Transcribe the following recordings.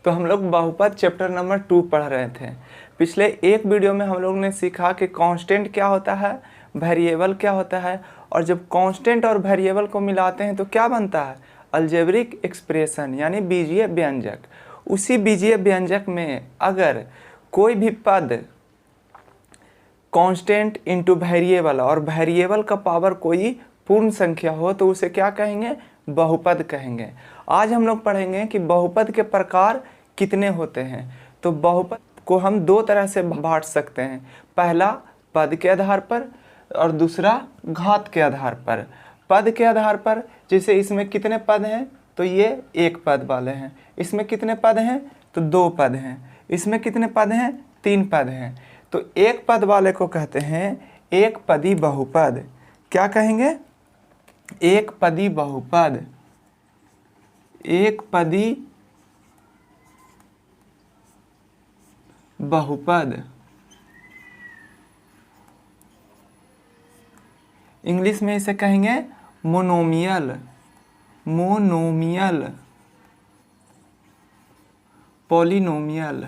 तो हम लोग बहुपद चैप्टर नंबर 2 पढ़ रहे थे। पिछले एक वीडियो में हम लोग ने सीखा कि कांस्टेंट क्या होता है, वेरिएबल क्या होता है, और जब कांस्टेंट और वेरिएबल को मिलाते हैं तो क्या बनता है, अलजेब्रिक एक्सप्रेशन यानी बीजीय व्यंजक। उसी बीजीय व्यंजक में अगर कोई भी पद कांस्टेंट इंटू वेरिएबल और वेरिएबल का पावर कोई पूर्ण संख्या हो तो उसे क्या कहेंगे, बहुपद कहेंगे। आज हम लोग पढ़ेंगे कि बहुपद के प्रकार कितने होते हैं। तो बहुपद को हम दो तरह से बांट सकते हैं, पहला पद के आधार पर और दूसरा घात के आधार पर। पद के आधार पर जैसे इसमें कितने पद हैं, तो ये एक पद वाले हैं। इसमें कितने पद हैं, तो दो पद हैं। इसमें कितने पद हैं, तीन पद हैं। तो एक पद वाले को कहते हैं एक पदी बहुपद। क्या कहेंगे, एक पदी बहुपद, एक पदी बहुपद। इंग्लिश में इसे कहेंगे मोनोमियल, मोनोमियल, पॉलिनोमियल।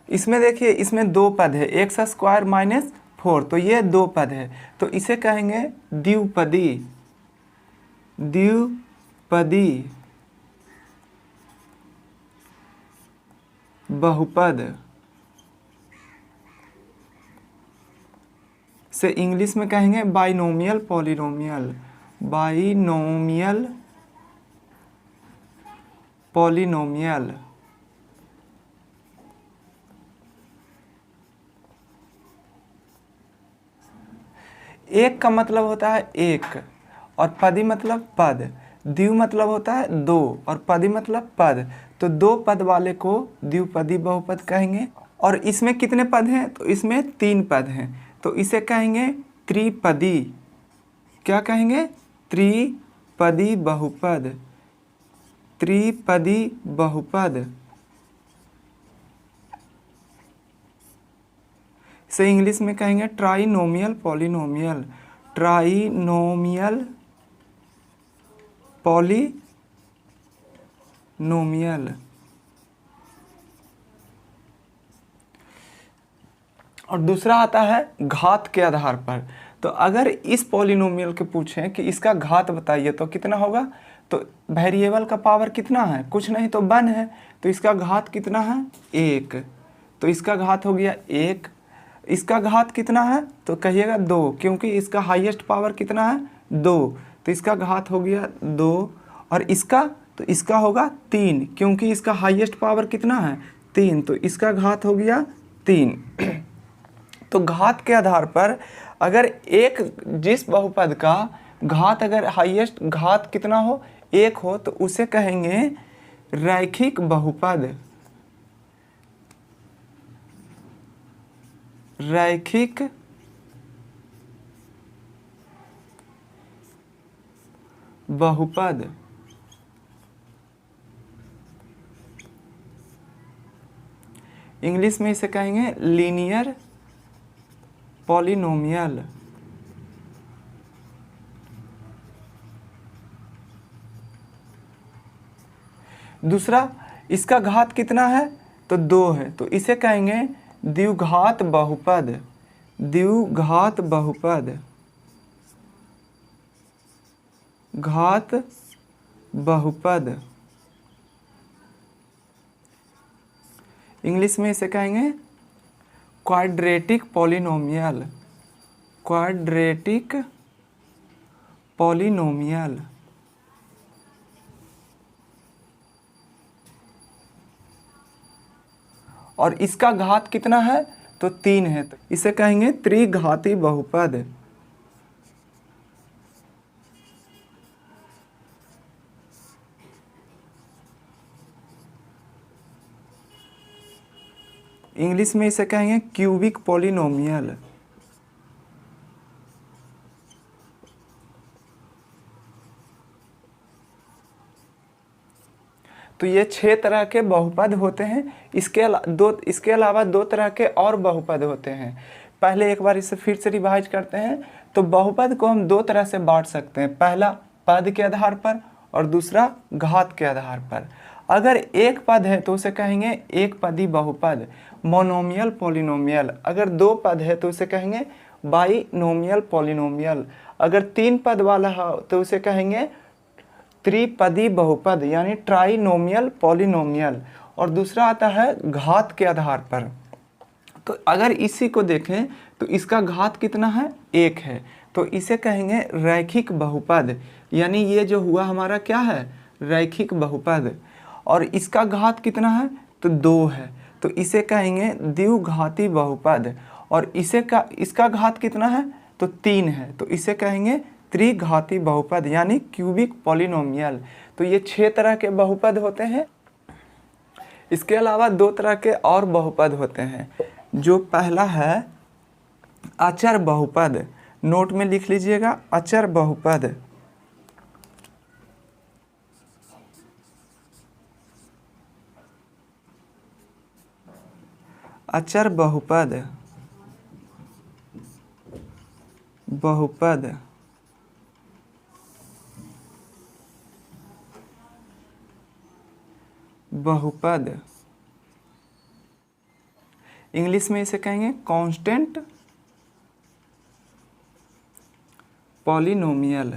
इसमें देखिए, इसमें दो पद है, एक्स स्क्वायर माइनस 4, तो ये दो पद है, तो इसे कहेंगे द्विपदी, द्विपदी बहुपद। से इंग्लिश में कहेंगे बाइनोमियल पॉलिनोमियल, बाइनोमियल पॉलिनोमियल। एक का मतलब होता है एक और पदी मतलब पद, द्वि मतलब होता है दो और पदी मतलब पद, तो दो पद वाले को द्विपदी बहुपद कहेंगे। और इसमें कितने पद हैं, तो इसमें तीन पद हैं, तो इसे कहेंगे त्रिपदी। क्या कहेंगे, त्रिपदी बहुपद, त्रिपदी बहुपद। से इंग्लिश में कहेंगे ट्राइनोमियल पॉलिनोमियल, ट्राइनोमियल पॉलिनोमियल। और दूसरा आता है घात के आधार पर। तो अगर इस पॉलिनोमियल के पूछें कि इसका घात बताइए तो कितना होगा, तो वेरिएबल का पावर कितना है, कुछ नहीं तो 1 है, तो इसका घात कितना है, 1, तो इसका घात हो गया 1। इसका घात कितना है, तो कहिएगा 2, क्योंकि इसका हाईएस्ट पावर कितना है, 2, तो इसका घात हो गया 2। और इसका, तो इसका होगा 3, क्योंकि इसका हाईएस्ट पावर कितना है, 3, तो इसका घात हो गया 3। तो घात के आधार पर अगर एक जिस बहुपद का घात अगर हाईएस्ट घात कितना हो, 1 हो, तो उसे कहेंगे रैखिक बहुपद, रैखिक बहुपद। इंग्लिश में इसे कहेंगे लीनियर पॉलिनोमियल। दूसरा, इसका घात कितना है, तो 2 है, तो इसे कहेंगे द्विघात बहुपद, द्विघात बहुपद, घात बहुपद। इंग्लिश में इसे कहेंगे क्वाड्रेटिक पॉलिनोमियल, क्वाड्रेटिक पॉलिनोमियल। और इसका घात कितना है, तो 3 है, तो इसे कहेंगे त्रिघाती बहुपद। इंग्लिश में इसे कहेंगे क्यूबिक पॉलिनोमियल। तो ये 6 तरह के बहुपद होते हैं। इसके अलावा दो तरह के और बहुपद होते हैं। पहले एक बार इसे फिर से रिवाइज करते हैं। तो बहुपद को हम दो तरह से बांट सकते हैं, पहला पद के आधार पर और दूसरा घात के आधार पर। अगर एक पद है तो उसे कहेंगे एक पदी बहुपद, मोनोमियल पॉलिनोमियल। अगर दो पद है तो उसे कहेंगे बाइनोमियल पॉलिनोमियल। अगर तीन पद वाला है तो उसे कहेंगे त्रिपदी बहुपद यानी ट्राइनोमियल पॉलिनोमियल। और दूसरा आता है घात के आधार पर। तो अगर इसी को देखें तो इसका घात कितना है, 1 है, तो इसे कहेंगे रैखिक बहुपद, यानी ये जो हुआ हमारा क्या है, रैखिक बहुपद। और इसका घात कितना है, तो 2 है, तो इसे कहेंगे द्विघाती बहुपद। और इसका घात कितना है, तो 3 है, तो इसे कहेंगे त्रिघाती बहुपद यानी क्यूबिक पॉलिनोमियल। तो ये 6 तरह के बहुपद होते हैं। इसके अलावा 2 तरह के और बहुपद होते हैं। जो पहला है अचर बहुपद, नोट में लिख लीजिएगा अचर बहुपद। अचर बहुपद बहुपद बहुपद इंग्लिश में इसे कहेंगे कांस्टेंट पॉलिनोमियल।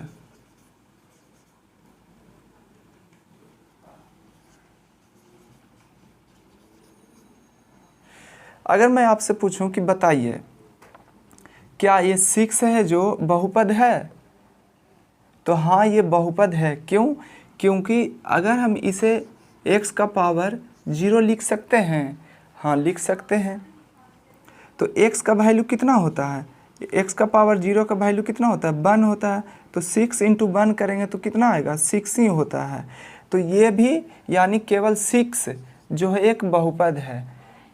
अगर मैं आपसे पूछूं कि बताइए क्या ये 6 है जो बहुपद है, तो हाँ ये बहुपद है। क्यों? क्योंकि अगर हम इसे x का पावर 0 लिख सकते हैं, हाँ लिख सकते हैं। तो x का वैल्यू कितना होता है, x का पावर 0 का वैल्यू कितना होता है, 1 होता है। तो 6 × 1 करेंगे तो कितना आएगा, 6 ही होता है। तो ये भी यानी केवल 6 जो है एक बहुपद है।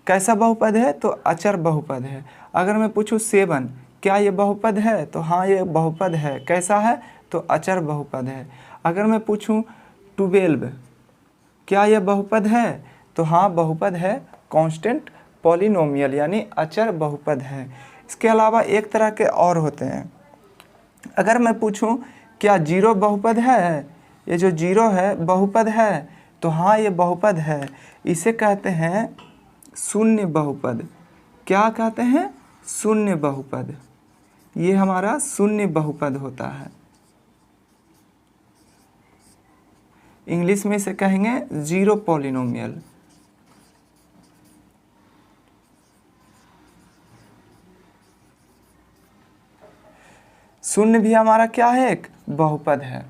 कैसा बहुपद है, तो अचर बहुपद है। अगर मैं पूछूं 7 क्या ये बहुपद है, तो हाँ ये बहुपद है। कैसा है, तो अचर बहुपद है। अगर मैं पूछूं 12 क्या ये बहुपद है, तो हाँ बहुपद है, कांस्टेंट पॉलिनोमियल यानी अचर बहुपद है। इसके अलावा एक तरह के और होते हैं। अगर मैं पूछूं क्या 0 बहुपद है, ये जो 0 है बहुपद है, तो हाँ ये बहुपद है। इसे कहते हैं शून्य बहुपद। क्या कहते हैं, शून्य बहुपद। ये हमारा शून्य बहुपद होता है। इंग्लिश में इसे कहेंगे जीरो पॉलिनोमियल। शून्य भी हमारा क्या है, एक बहुपद है।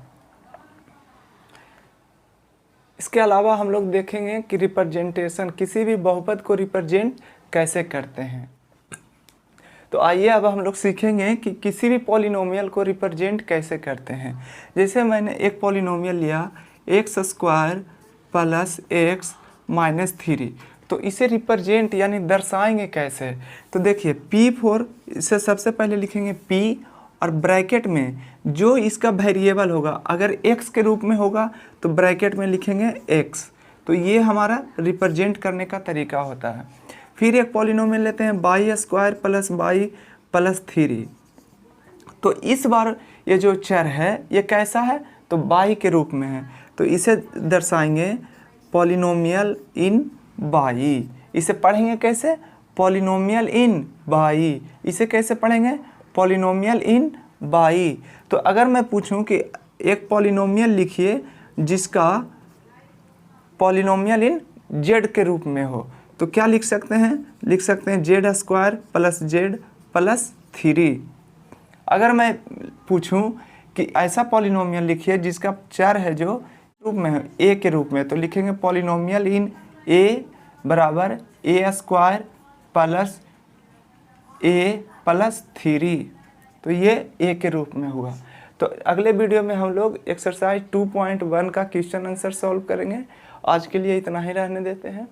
इसके अलावा हम लोग देखेंगे कि रिप्रेजेंटेशन, किसी भी बहुपद को रिप्रेजेंट कैसे करते हैं। तो आइए अब हम लोग सीखेंगे कि किसी भी पॉलिनोमियल को रिप्रेजेंट कैसे करते हैं। जैसे मैंने एक पॉलिनोमियल लिया x² + x - 3, तो इसे रिप्रेजेंट यानी दर्शाएंगे कैसे। तो देखिए P4, इसे सबसे पहले लिखेंगे P और ब्रैकेट में जो इसका वेरिएबल होगा, अगर x के रूप में होगा तो ब्रैकेट में लिखेंगे x। तो ये हमारा रिप्रेजेंट करने का तरीका होता है। फिर एक पॉलिनोमियल लेते हैं y² + y + 3। तो इस बार ये जो चर है ये कैसा है, तो y के रूप में है, तो इसे दर्शाएंगे पॉलिनोमियल इन y। इसे पढ़ेंगे कैसे, पॉलिनोमियल इन y। इसे कैसे पढ़ेंगे, पॉलिनोमियल इन y। तो अगर मैं पूछूं कि एक पॉलिनोमियल लिखिए जिसका पॉलिनोमियल इन z के रूप में हो, तो क्या लिख सकते हैं, लिख सकते हैं z² + z + 3। अगर मैं पूछूं कि ऐसा पॉलिनोमियल लिखिए जिसका चर है जो रूप में है a के रूप में, तो लिखेंगे polynomial in a = a² + a + 3। तो ये a के रूप में हुआ। तो अगले वीडियो में हम लोग एक्सरसाइज 2.1 का क्वेश्चन आंसर सॉल्व करेंगे। आज के लिए इतना ही रहने देते हैं।